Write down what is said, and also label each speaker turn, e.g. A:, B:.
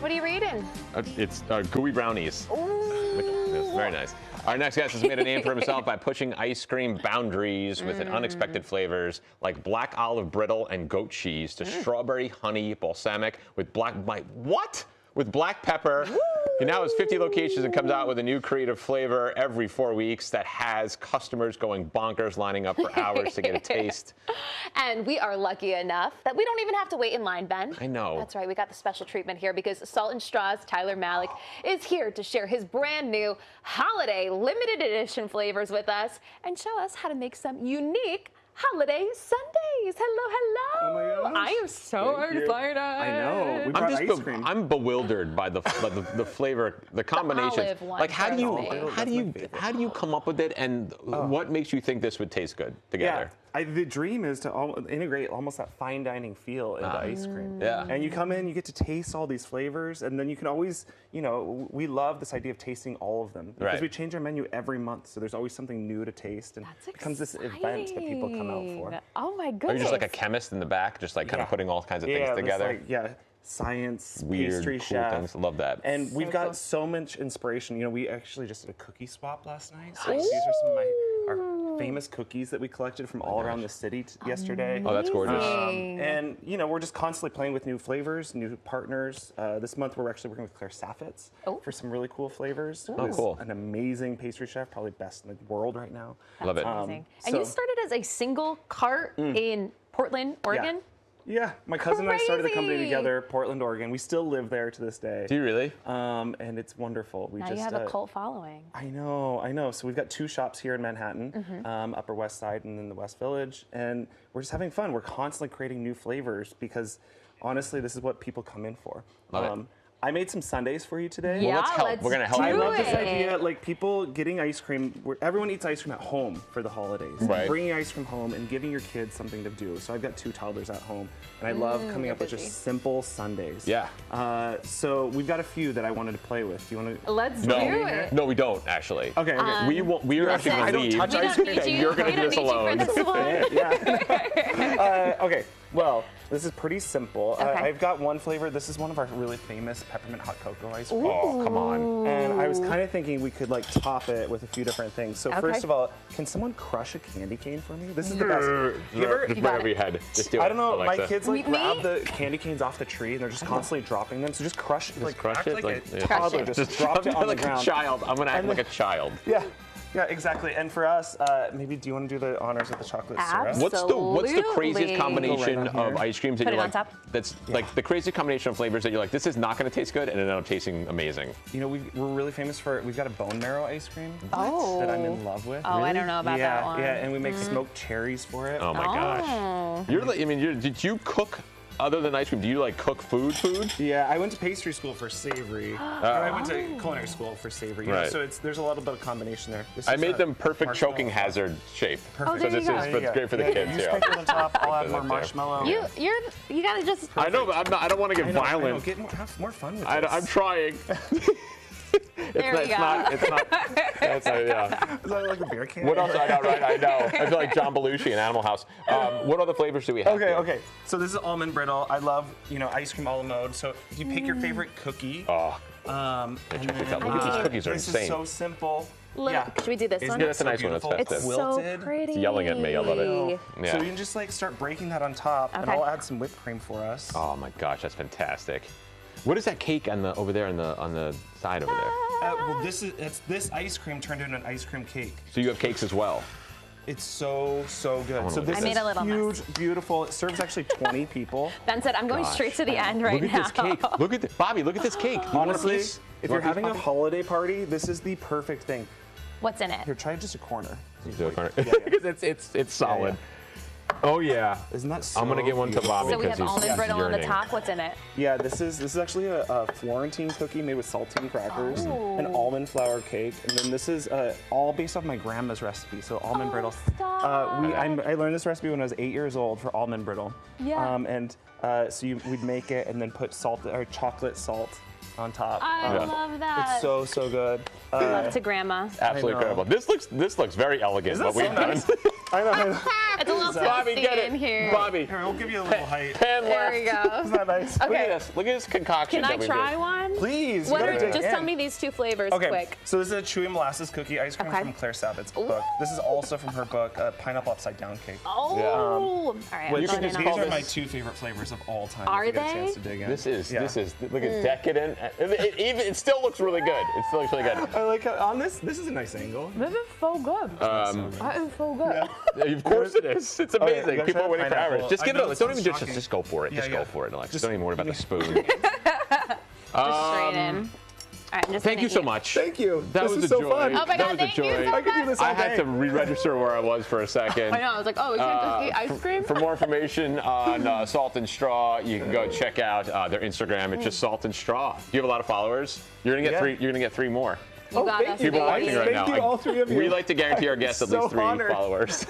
A: What are you reading?
B: It's gooey brownies. It's very nice. Our next guest has made a name for himself by pushing ice cream boundaries with unexpected flavors like black olive brittle and goat cheese to strawberry honey balsamic with with black pepper. He now has 50 locations and comes out with a new creative flavor every 4 weeks that has customers going bonkers, lining up for hours to get a taste.
A: And we are lucky enough that we don't even have to wait in line, Ben.
B: I know.
A: That's right. We got the special treatment here because Salt and Straw's Tyler Malek is here to share his brand new holiday limited edition flavors with us and show us how to make some unique holiday sundaes. Hello, hello.
C: Oh my gosh.
A: I am so excited.
C: I know. We brought ice cream.
B: I'm bewildered by the flavor, the combination.
A: olive one
B: Like how do
A: personally.
B: you come up with it, and what makes you think this would taste good together?
C: Yeah, the dream is to integrate almost that fine dining feel into ice cream.
B: Yeah.
C: And you come in, you get to taste all these flavors, and then you can always, we love this idea of tasting all of them because we change our menu every month, so there's always something new to taste, and
A: That's
C: it becomes this event that people come out for.
A: Oh my goodness.
B: Are you just like a chemist in the back, just like kind of putting all kinds of things together?
C: Science,
B: Weird,
C: pastry
B: cool
C: chef.
B: things. Love that.
C: And we've got so much inspiration. We actually just did a cookie swap last night. So these are some of our famous cookies that we collected from all around the city yesterday.
B: Oh, that's gorgeous.
C: And we're just constantly playing with new flavors, new partners. This month we're actually working with Claire Saffitz for some really cool flavors.
B: Oh, cool.
C: An amazing pastry chef, probably best in the world right now.
B: Love it.
A: Amazing. And you started as a single cart in Portland, Oregon?
C: Yeah, my cousin and I started the company
A: Crazy.
C: together, Portland, Oregon. We still live there to this day.
B: Do you really?
C: And it's wonderful.
A: Now you have a cult following.
C: I know. So we've got 2 shops here in Manhattan, Upper West Side and then the West Village, and we're just having fun. We're constantly creating new flavors because, honestly, this is what people come in for.
B: Love it.
C: I made some sundaes for you today.
A: Yeah,
B: Well, let's help. We're gonna help
C: I
B: you.
C: love this idea, like people getting ice cream. Everyone eats ice cream at home for the holidays.
B: Right.
C: Bringing ice cream home and giving your kids something to do. So I've got 2 toddlers at home, and I love coming up with just simple sundaes.
B: Yeah.
C: So we've got a few that I wanted to play with. Do you want to?
A: Let's do it.
B: No, we don't actually.
C: Okay.
B: We're actually
C: I
B: going to
C: don't
B: leave.
C: touch
A: We
C: ice
A: don't
C: cream.
A: need you.
B: You're gonna
A: We
B: do
A: don't
B: this
A: need you
B: alone.
A: for this one.
C: Okay. Well, this is pretty simple.
A: Okay.
C: I've got one flavor. This is one of our really famous peppermint hot cocoa ice cream.
B: Oh, come on.
C: And I was kind of thinking we could like top it with a few different things. So first of all, can someone crush a candy cane for me? This is the best.
B: Just bring it over your head. Just do it.
C: I don't know.
B: Alexa.
C: My kids like
A: Me?
C: grab the candy canes off the tree and they're just constantly dropping them. So just crush it. Like
B: crush
C: act
B: it,
C: like a
B: yeah.
C: toddler.
A: Crush
C: Just drop it on the
B: like
C: ground.
B: a child. I'm going to act like a child.
C: Yeah, exactly. And for us, maybe do you want to do the honors with the chocolate syrup?
B: What's the craziest
A: Absolutely.
B: combination
C: Go right on
B: of
C: here.
B: ice creams that
A: Put
B: you're
A: it on
B: like?
A: top?
B: That's like the crazy combination of flavors that you're like, this is not going to taste good, and it ended up tasting amazing.
C: We're really famous for, we've got a bone marrow ice cream
A: Oh.
C: that I'm in love with.
A: Oh, I don't know about that one.
C: Yeah, and we make smoked cherries for it.
B: Oh my gosh. You're like, did you cook other than ice cream? Do you like cook food?
C: Yeah, I went to pastry school for savory. And I went to culinary school for savory.
B: Right.
C: So there's a lot of combination there. This
B: I
C: is
B: made
C: a
B: them perfect
C: marshmallow
B: choking
C: on top.
B: hazard shape.
C: Perfect.
B: So
A: there
B: this
A: you
B: is
A: go.
C: There you
B: it's
C: go.
B: great for the kids.
C: You sprinkle it on top. I'll add more marshmallow.
A: You gotta just.
B: I know, but I don't want to get
C: I know,
B: violent.
C: have more fun with this.
B: I'm trying.
A: There we go.
B: It's not. Yeah.
C: Is that like a beer can?
B: What else? I know, right? I know. I feel like John Belushi in Animal House. What other flavors do we have?
C: Okay. So this is almond brittle. I love, ice cream a la mode. So if you pick your favorite cookie.
B: Oh,
C: and then,
B: look at these cookies are
C: this
B: insane.
C: is so simple.
A: Look, should we do this one?
B: Yeah, that's a nice one. That's
C: beautiful?
B: festive.
A: It's so
C: Wilted.
A: pretty.
B: It's yelling at me. I love it. Yeah.
C: So you can just like start breaking that on top, and
A: Okay.
C: I'll add some whipped cream for us.
B: Oh my gosh, that's fantastic. What is that cake over there on the side over there?
C: Well, this ice cream turned into an ice cream cake.
B: So you have cakes as well.
C: It's so good. So
B: look
C: this
A: I made
C: is
A: a little
C: huge,
A: mess.
C: beautiful. It serves actually 20 people.
A: Ben said, I'm going straight to the end right
B: Look
A: now.
B: at this cake. Look at this, Bobby. Look at this cake. You want a
C: Honestly,
B: piece?
C: if
B: You
C: you're
B: want a piece,
C: having a
B: Bobby?
C: holiday party, this is the perfect thing.
A: What's in it?
C: Here, try just a corner.
B: Do a corner. Because it's solid. Oh yeah.
C: Isn't that so
B: I'm gonna get one to
C: beautiful?
B: Bobby.
A: So we have
B: because he's
A: almond brittle on the
B: yearning.
A: top. What's in it?
C: Yeah, this is actually a Florentine cookie made with saltine crackers, an almond flour cake, and then this is all based off my grandma's recipe. So almond brittle.
A: stop.
C: I learned this recipe when I was 8 years old for almond brittle.
A: Yeah.
C: So we'd make it and then put chocolate salt on top.
A: I love that.
C: It's so good.
A: Love to grandma.
B: Absolutely
C: I know.
B: incredible. This looks very elegant.
C: Isn't
B: What
C: that
B: we've
C: so
B: done.
C: nice? I know.
A: It's a little
B: Bobby,
A: toasty
B: get
A: in
B: it.
A: here.
B: Bobby,
C: Here, we'll give you a little height.
B: pan
A: There
B: left.
A: we go.
C: Isn't that nice?
B: Look
A: Okay.
B: at this. Look at this concoction
A: Can I
B: that we
A: try
B: did.
A: one?
C: Please.
A: What
C: you
A: are,
C: gotta dig
A: just
C: in.
A: tell me these two flavors
C: Okay,
A: quick.
C: so this is a chewy molasses cookie ice cream
A: Okay.
C: from Claire Savitt's book. This is also from her book, Pineapple Upside Down Cake.
A: Oh,
B: Yeah.
A: all right.
C: Which,
A: I'm going
C: these
A: in
B: call
A: on
C: are
B: this-
C: my two favorite flavors of all time.
A: Are
C: if you get a
A: they?
C: chance to dig in.
B: This is,
C: Yeah.
B: look at decadent. It still looks really good. It still looks really good.
C: I like how on this is a nice angle.
A: This is so good. That is so good.
B: Of course it is. It's amazing.
C: you guys
B: People are
C: have
B: waiting for
C: pineapple.
B: hours. Just
C: I
B: give
C: know
B: it.
C: it
B: Don't even
C: sounds
B: just
C: shocking.
B: go for it.
C: Yeah,
B: Just
C: yeah.
B: go for it, Alexis.
C: Just-
B: Don't even worry about the spoon.
A: Just straight in. All right, I'm just
B: Thank
A: gonna
B: you so
A: eat.
B: much.
C: Thank you.
B: That
C: This
B: was
C: is
B: a
C: so
B: joy.
C: fun.
A: Oh my
B: That
A: God,
B: was a
A: thank you
B: joy.
A: so
C: I could do this all
B: I had
C: day.
B: to re-register where I was for a second.
A: I know. I was like, oh, we can't just eat ice cream.
B: For more information on Salt and Straw, you can go check out their Instagram. It's just Salt and Straw. You have a lot of followers. You're gonna get
C: Yeah.
B: three. You're gonna get 3 more.
A: You got
C: thank
A: us,
C: you,
B: People
A: baby.
B: watching right
C: Thank
B: now.
C: you, all 3 of you.
B: We like to guarantee our guests at
C: So
B: least 3
C: honored.
B: followers.